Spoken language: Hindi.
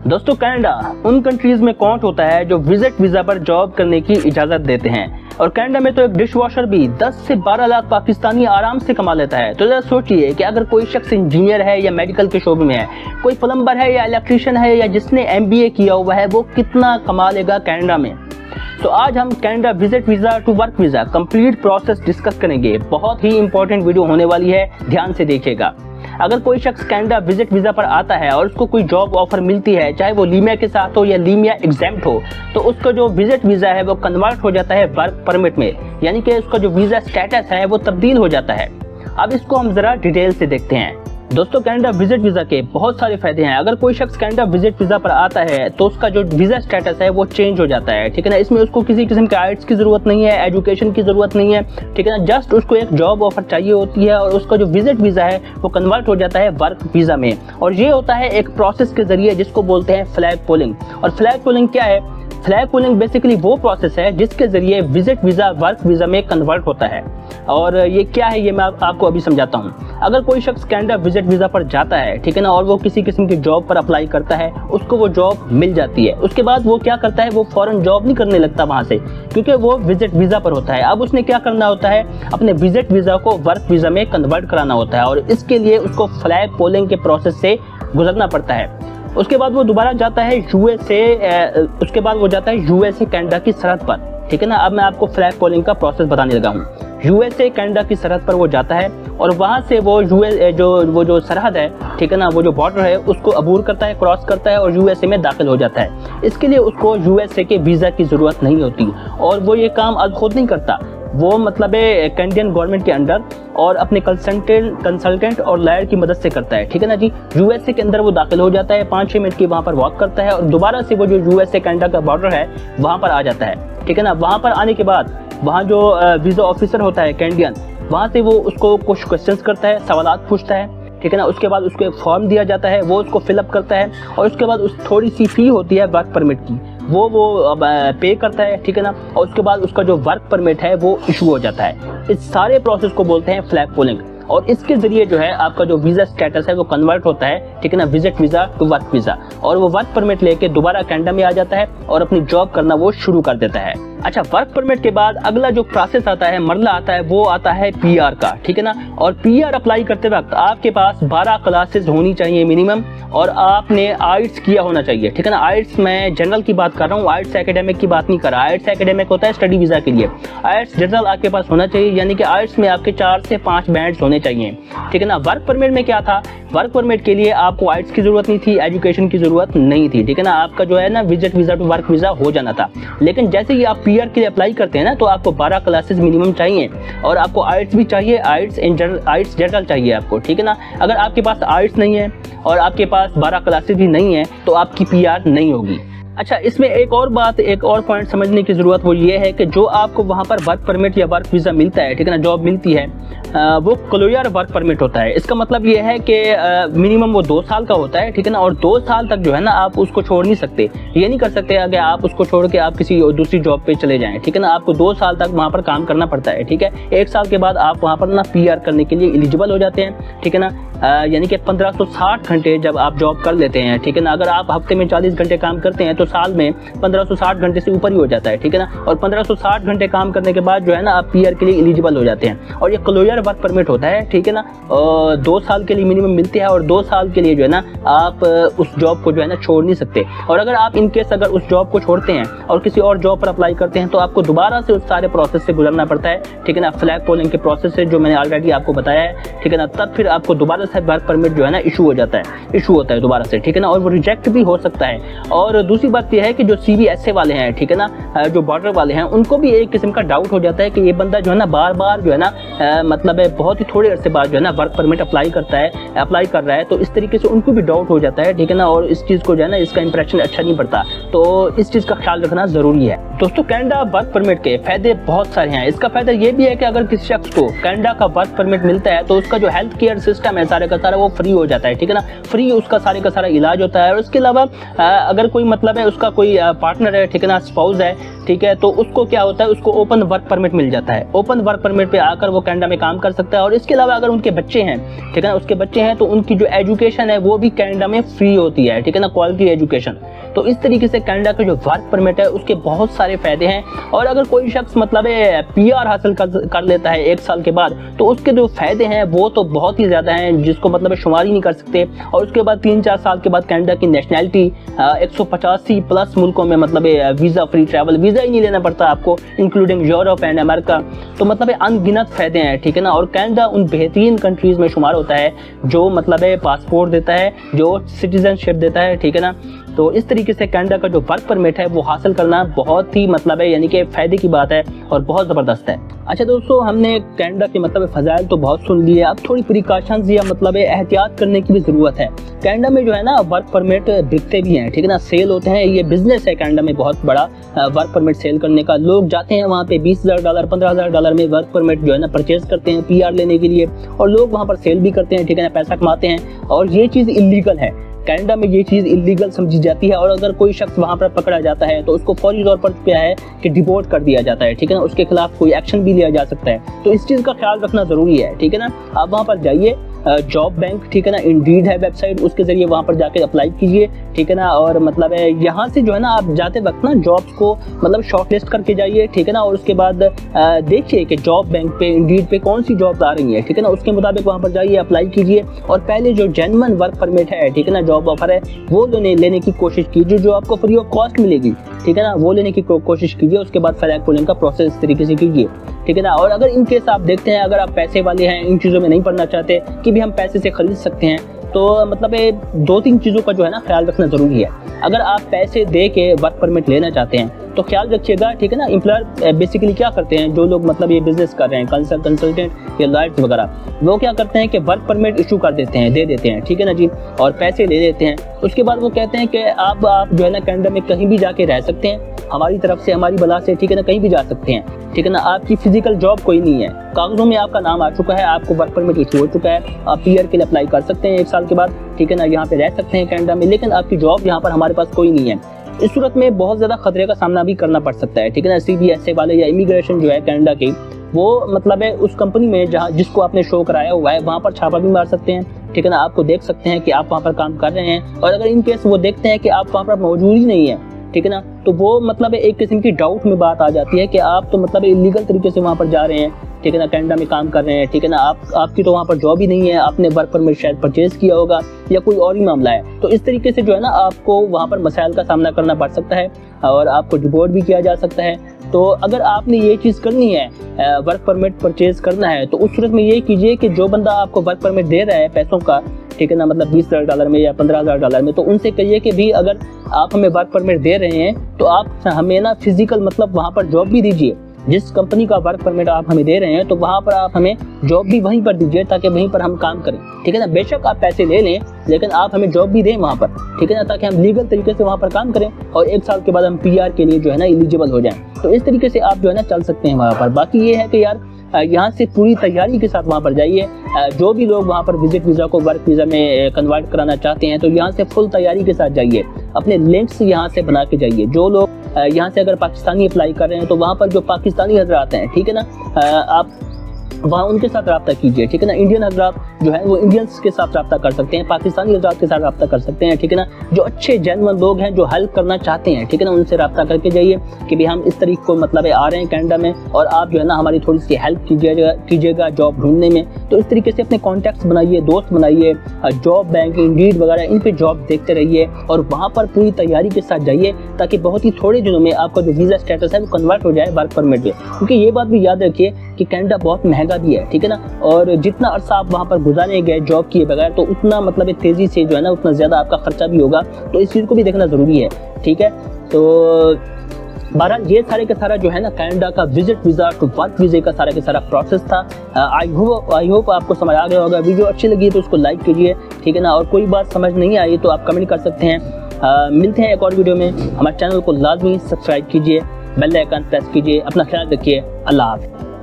दोस्तों कनाडा उन कंट्रीज में काउंट होता है जो विजिट वीजा पर जॉब करने की इजाजत देते हैं। और कनाडा में तो एक डिश वॉशर भी 10 से 12 लाख पाकिस्तानी आराम से कमा लेता है। तो जरा सोचिए कि अगर कोई शख्स इंजीनियर है या मेडिकल के शोबे में है, कोई प्लम्बर है या इलेक्ट्रिशियन है या जिसने MBA किया हुआ है, वो कितना कमा लेगा कनाडा में। तो आज हम Canada visit visa to work visa complete process discuss करेंगे। बहुत ही इंपॉर्टेंट वीडियो होने वाली है, ध्यान से देखिएगा। अगर कोई शख्स कनाडा विजिट वीजा पर आता है और उसको कोई जॉब ऑफर मिलती है, चाहे वो लीमिया के साथ हो या लीमिया एग्जेम्प्ट हो, तो उसका जो विजिट वीजा है वो कन्वर्ट हो जाता है वर्क परमिट में, यानी कि उसका जो वीजा स्टेटस है वो तब्दील हो जाता है। अब इसको हम जरा डिटेल से देखते हैं। दोस्तों कनाडा विजिट वीजा के बहुत सारे फायदे हैं। अगर कोई शख्स कनाडा विजिट वीजा पर आता है तो उसका जो वीजा स्टेटस है वो चेंज हो जाता है, ठीक है ना। इसमें उसको किसी किस्म के आइट्स की जरूरत नहीं है, एजुकेशन की जरूरत नहीं है, ठीक है ना। जस्ट उसको एक जॉब ऑफर चाहिए होती है और उसका जो विजिट वीजा है वो कन्वर्ट हो जाता है वर्क वीजा में। और ये होता है एक प्रोसेस के जरिए जिसको बोलते हैं फ्लैग पोलिंग। और फ्लैग पोलिंग क्या है? फ्लैग पोलिंग बेसिकली वो प्रोसेस है जिसके जरिए विजिट वीजा वर्क वीजा में कन्वर्ट होता है। और ये क्या है ये मैं आपको अभी समझाता हूँ। अगर कोई शख्स कनाडा विजिट वीजा पर जाता है, ठीक है ना, और वो किसी किस्म की जॉब पर अप्लाई करता है, उसको वो जॉब मिल जाती है। उसके बाद वो क्या करता है, वो फौरन जॉब नहीं करने लगता वहां से, क्योंकि वो विजिट वीजा पर होता है। अब उसने क्या करना होता है, अपने विजिट वीजा को वर्क वीजा में कन्वर्ट कराना होता है और इसके लिए उसको फ्लैग पोलिंग के प्रोसेस से गुजरना पड़ता है। उसके बाद वो दोबारा जाता है उसके बाद वो जाता है यूएसए कनाडा की सरहद पर, ठीक है ना। अब मैं आपको फ्लैग पोलिंग का प्रोसेस बताने लगा हूँ। यूएसए कनाडा की सरहद पर वो जाता है और वहां से वो जो सरहद है, ठीक है ना, वो जो बॉर्डर है उसको अबूर करता है, क्रॉस करता है और यूएसए में दाखिल हो जाता है। इसके लिए उसको यूएसए के वीजा की जरूरत नहीं होती और वो ये काम अब खुद नहीं करता, वो मतलब है कैनेडियन गवर्नमेंट के अंडर और अपने कंसल्टेंट और लॉयर की मदद से करता है, ठीक है ना जी। यूएसए के अंदर वो दाखिल हो जाता है, 5-6 मिनट की वहां पर वॉक करता है और दोबारा से वो जो यूएसए कनाडा का बॉर्डर है वहां पर आ जाता है, ठीक है ना। वहां पर आने के बाद वहां जो वीजा ऑफिसर होता है कैनेडियन, वहां से वो उसको कुछ क्वेश्चंस करता है, सवालात पूछता है, ठीक है ना। उसके बाद उसको एक फॉर्म दिया जाता है, वो उसको फिलअप करता है और उसके बाद उस थोड़ी सी फी होती है वर्क परमिट की, वो पे करता है, ठीक है ना। और उसके बाद उसका जो वर्क परमिट है वो इशू हो जाता है। इस सारे प्रोसेस को बोलते हैं फ्लैग पोलिंग और इसके जरिए जो है आपका जो वीजा स्टेटस है वो कन्वर्ट होता है, ठीक है ना, visit visa to work visa. और वो वर्क परमिट लेके दोबारा कनाडा में आ जाता है और अपनी जॉब करना वो शुरू कर देता है। अच्छा, वर्क परमिट के बाद अगला जो प्रोसेस आता है, मरला आता है, वो आता है PR का, ठीक है ना। और PR अप्लाई करते वक्त आपके पास 12 क्लासेस होनी चाहिए मिनिमम और आपने आइट्स किया होना चाहिए, ठीक है ना। आइट्स मैं जनरल की बात कर रहा हूँ, आइट्स एकेडमिक की बात नहीं कर रहा। आइट्स एकेडमिक होता है स्टडी वीजा के लिए, आइट्स जनरल आपके पास होना चाहिए, यानी कि आइट्स में आपके 4 से 5 बैंड्स होने चाहिए, ठीक है ना। वर्क परमिट में क्या था, वर्क परमिट के लिए आपको आइट्स की जरूरत नहीं थी, एजुकेशन की जरूरत नहीं थी, ठीक है ना। आपका जो है ना visit visa to work visa हो जाना था। लेकिन जैसे ही आप PR के लिए अप्लाई करते हैं ना, तो आपको 12 क्लासेस मिनिमम चाहिए और आपको आइट्स भी चाहिए, आइट्स जनरल चाहिए आपको, ठीक है ना। अगर आपके पास आइट्स नहीं है और आपके पास 12 क्लासेस भी नहीं है तो आपकी PR नहीं होगी। अच्छा, इसमें एक और पॉइंट समझने की जरूरत वो ये है कि जो आपको वहां पर वर्क परमिट या वर्क वीजा मिलता है, ठीक है ना, जॉब मिलती है, वो क्लोयर वर्क परमिट होता है। इसका मतलब ये है कि मिनिमम वो 2 साल का होता है, ठीक है ना। और 2 साल तक जो है ना आप उसको छोड़ नहीं सकते, ये नहीं कर सकते अगर आप उसको छोड़ के आप किसी दूसरी जॉब पे चले जाएं, ठीक है ना। आपको 2 साल तक वहां पर काम करना पड़ता है, ठीक है। 1 साल के बाद आप वहां पर ना PR करने के लिए एलिजिबल हो जाते हैं, ठीक है ना। यानी कि 1560 घंटे जब आप जॉब कर लेते हैं, ठीक है ना। अगर आप हफ्ते में 40 घंटे काम करते हैं तो साल में 1560 घंटे से ऊपर ही हो जाता है, ठीक है ना। और 1560 घंटे काम करने के बाद जो है ना आप PR के लिए एलिजिबल हो जाते हैं और ये क्लोयर वर्क परमिट होता है, ठीक है ना। 2 साल के लिए मिनिमम मिलती है और 2 साल के लिए जो है ना आप उस जॉब को जो है ना छोड़ नहीं सकते। और अगर आप इनकेस अगर उस जॉब को छोड़ते हैं और किसी और जॉब पर अप्लाई करते हैं तो आपको दोबारा से उस सारे प्रोसेस से गुजरना पड़ता है, ठीक है ना। फ्लैग पोलिंग के प्रोसेस से जो मैंने ऑलरेडी आपको बताया है, ठीक है ना। तब फिर आपको दोबारा से वर्क परमिट जो है ना इशू होता है दोबारा से, ठीक है ना। और वो रिजेक्ट भी हो सकता है। और दूसरी बात यह है कि जो CBSA वाले हैं, ठीक है ना, जो बॉर्डर वाले हैं, उनको भी एक किस्म का डाउट हो जाता है कि ये बंदा जो है ना बार बार जो है ना मतलब बहुत ही थोड़े अरसे बाद जो है ना वर्क परमिट अप्लाई कर रहा है, तो इस तरीके से उनको भी डाउट हो जाता है, ठीक है ना। और इस चीज को जो है ना इसका इंप्रेशन अच्छा नहीं पड़ता, तो इस चीज का ख्याल रखना जरूरी है। दोस्तों कनाडा वर्क परमिट के फायदे बहुत सारे हैं। इसका फायदा ये भी है कि अगर किसी शख्स को कनाडा का वर्क परमिट मिलता है तो उसका जो हेल्थ केयर सिस्टम है सारे का सारा वो फ्री हो जाता है, ठीक है ना। फ्री उसका सारे का सारा इलाज होता है। और उसके अलावा अगर कोई मतलब है उसका कोई पार्टनर है, ठीक है ना, स्पाउस है, ठीक है, तो उसको क्या होता है, उसको ओपन वर्क परमिट मिल जाता है। ओपन वर्क परमिट पे आकर वो कनाडा में काम कर सकता है। और इसके अलावा अगर उनके बच्चे हैं, ठीक है ना, उसके बच्चे हैं तो उनकी जो एजुकेशन है वो भी कनाडा में फ्री होती है, ठीक है ना, क्वालिटी एजुकेशन। तो इस तरीके से कनाडा का जो वर्क परमिट है उसके बहुत सारे फायदे हैं। और अगर कोई शख्स मतलब PR हासिल कर लेता है 1 साल के बाद, तो उसके जो फायदे हैं वो तो बहुत ही ज्यादा हैं, जिसको मतलब शुमार ही नहीं कर सकते। और उसके बाद 3-4 साल के बाद कनाडा की नेशनैलिटी 185 प्लस मुल्कों में मतलब वीजा फ्री ट्रैवल, वीजा ही नहीं लेना पड़ता आपको, इंक्लूडिंग यूरोप एंड अमेरिका। तो मतलब अनगिनत फायदे हैं, ठीक है ना। और कनाडा उन बेहतरीन कंट्रीज में शुमार होता है जो मतलब पासपोर्ट देता है, जो सिटीजनशिप देता है, ठीक है ना। तो इस तरीके से कनाडा का जो वर्क परमिट है वो हासिल करना बहुत ही मतलब यानी कि फायदे की बात है और बहुत ज़बरदस्त है। अच्छा दोस्तों, हमने कनाडा के मतलब फ़ज़ाइल तो बहुत सुन लिए, अब थोड़ी प्रिकॉशंस या मतलब एहतियात करने की भी ज़रूरत है। कनाडा में जो है ना वर्क परमिट बिकते भी हैं, ठीक है ना, सेल होते हैं। ये बिजनेस है कनाडा में बहुत बड़ा, वर्क परमिट सेल करने का। लोग जाते हैं वहाँ पे $20,000 $15,000 में वर्क परमिट जो है ना परचेज करते हैं PR लेने के लिए, और लोग वहाँ पर सेल भी करते हैं, ठीक है ना, पैसा कमाते हैं। और ये चीज़ इलीगल है, कनाडा में ये चीज़ इलीगल समझी जाती है। और अगर कोई शख्स वहाँ पर पकड़ा जाता है तो उसको फौरी तौर पर क्या है कि डिपोर्ट कर दिया जाता है, ठीक है ना, उसके खिलाफ कोई एक्शन भी लिया जा सकता है। तो इस चीज़ का ख्याल रखना ज़रूरी है, ठीक है ना। आप वहाँ पर जाइए, जॉब बैंक, ठीक है ना, इंडीड है वेबसाइट, उसके जरिए वहाँ पर जाके अप्लाई कीजिए, ठीक है ना। और मतलब यहाँ से जो है ना आप जाते वक्त ना जॉब्स को मतलब शॉर्टलिस्ट करके जाइए, ठीक है ना। और उसके बाद देखिए कि जॉब बैंक पे, इंडीड पे कौन सी जॉब्स आ रही हैं, ठीक है ना, उसके मुताबिक वहाँ पर जाइए, अप्लाई कीजिए। और पहले जो जेन्युइन वर्क परमिट है, ठीक है ना, जॉब ऑफर है, वो लेने की कोशिश कीजिए, जो आपको फ्री ऑफ कॉस्ट मिलेगी, ठीक है ना, वो लेने की कोशिश कीजिए। उसके बाद फ्लैग पुलिंग का प्रोसेस इस तरीके से कीजिए, ठीक है ना। और अगर इन केस आप देखते हैं, अगर आप पैसे वाले हैं, इन चीज़ों में नहीं पड़ना चाहते कि भी हम पैसे से खरीद सकते हैं, तो मतलब 2-3 चीज़ों का जो है ना ख्याल रखना ज़रूरी है। अगर आप पैसे दे के वर्क परमिट लेना चाहते हैं तो ख्याल रखिएगा, ठीक है ना। एम्प्लॉयर बेसिकली क्या करते हैं, जो लोग मतलब ये बिजनेस कर रहे हैं, कंसल्टेंट या लॉयर्स वगैरह, वो क्या करते हैं कि वर्क परमिट इशू कर देते हैं, दे देते हैं, ठीक है ना जी, और पैसे ले लेते हैं। उसके बाद वो कहते हैं कि आप जो है ना कनाडा में कहीं भी जाके रह सकते हैं, हमारी तरफ से, हमारी बला से, ठीक है ना, कहीं भी जा सकते हैं, ठीक है ना। आपकी फिजिकल जॉब कोई नहीं है, कागजों में आपका नाम आ चुका है, आपको वर्क परमिट इशू हो चुका है, आप PR के लिए अप्लाई कर सकते हैं 1 साल के बाद, ठीक है ना, यहाँ पे रह सकते हैं कनाडा में, लेकिन आपकी जॉब यहाँ पर हमारे पास कोई नहीं है। इस सूरत में बहुत ज़्यादा खतरे का सामना भी करना पड़ सकता है, ठीक है ना। CBSA वाले या इमिग्रेशन जो है कनाडा की, वो मतलब उस कंपनी में जहाँ जिसको आपने शो कराया हुआ है वहाँ पर छापा भी मार सकते हैं, ठीक है ना। आपको देख सकते हैं कि आप वहाँ पर काम कर रहे हैं, और अगर इन केस वो देखते हैं कि आप वहाँ पर मौजूद ही नहीं है, ठीक है ना, तो वो मतलब एक किस्म की डाउट में बात आ जाती है कि आप तो मतलब इलीगल तरीके से वहाँ पर जा रहे हैं, ठीक है ना, कनाडा में काम कर रहे हैं, ठीक है ना, आपकी तो वहाँ पर जॉब ही नहीं है, आपने वर्क परमिट शायद परचेज किया होगा या कोई और ही मामला है। तो इस तरीके से जो है ना आपको वहाँ पर मसाइल का सामना करना पड़ सकता है और आपको डिपोर्ट भी किया जा सकता है। तो अगर आपने ये चीज़ करनी है, वर्क परमिट परचेज करना है, तो उस सूरत में ये कीजिए कि जो बंदा आपको वर्क परमिट दे रहा है पैसों का, ठीक है ना, मतलब $20,000 में या $15,000 में, तो उनसे कहिए कि भी अगर आप हमें वर्क परमिट दे रहे हैं तो आप हमें ना फिजिकल मतलब वहाँ पर जॉब भी दीजिए। जिस कंपनी का वर्क परमिट आप हमें दे रहे हैं तो वहाँ पर आप हमें जॉब भी वहीं पर दीजिए, ताकि वहीं पर हम काम करें, ठीक है ना। बेशक आप पैसे ले लें, लेकिन आप हमें जॉब भी दें वहाँ पर, ठीक है ना, ताकि हम लीगल तरीके से वहाँ पर काम करें और 1 साल के बाद हम PR के लिए जो है ना एलिजिबल हो जाएं। तो इस तरीके से आप जो है ना चल सकते हैं वहाँ पर। बाकी ये है कि यार यहाँ से पूरी तैयारी के साथ वहाँ पर जाइए। जो भी लोग वहाँ पर विजिट वीज़ा को वर्क वीज़ा में कन्वर्ट कराना चाहते हैं तो यहाँ से फुल तैयारी के साथ जाइए, अपने लिंक्स यहाँ से बना के जाइए। जो लोग यहाँ से अगर पाकिस्तानी अप्लाई कर रहे हैं तो वहाँ पर जो पाकिस्तानी हजरात हैं, ठीक है ना, आप वहाँ उनके साथ रब्ता कीजिए, ठीक है ना। इंडियन हजरात जो है वो इंडियंस के साथ रब्ता कर सकते हैं, पाकिस्तानी हजरात के साथ रब्ता कर सकते हैं, ठीक है ना। जो अच्छे जेन्युइन लोग हैं जो हेल्प करना चाहते हैं, ठीक है ना, उनसे रब्ता करके जाइए कि भाई हम इस तरीके को मतलब आ रहे हैं कनाडा में और आप जो है ना हमारी थोड़ी सी हेल्प कीजिएगा जॉब ढूंढने में। तो इस तरीके से अपने कॉन्टैक्ट्स बनाइए, दोस्त बनाइए, जॉब बैंक, इंडीड वगैरह इन पे जॉब देखते रहिए और वहाँ पर पूरी तैयारी के साथ जाइए, ताकि बहुत ही थोड़े दिनों में आपका जो वीज़ा स्टेटस है वो कन्वर्ट हो जाए वर्क परमिट में। क्योंकि ये बात भी याद रखिए कि कनाडा बहुत महंगा भी है, ठीक है ना, और जितना अरसा आप वहाँ पर गुजारेंगे जॉब किए बगैर तो उतना मतलब तेज़ी से जो है ना उतना ज़्यादा आपका खर्चा भी होगा। तो इस चीज़ को भी देखना ज़रूरी है, ठीक है। तो बहरहाल ये सारे का सारा जो है ना कनाडा का विजिट वीज़ा टू वर्क वीज़े का सारा प्रोसेस था। आई होप आपको समझ आ गया होगा। वीडियो अच्छी लगी तो उसको लाइक कीजिए, ठीक है ना, और कोई बात समझ नहीं आई तो आप कमेंट कर सकते हैं। मिलते हैं एक और वीडियो में। हमारे चैनल को लाजमी सब्सक्राइब कीजिए, बेल आइकन प्रेस कीजिए। अपना ख्याल रखिए। अल्लाह हाफ़िज़।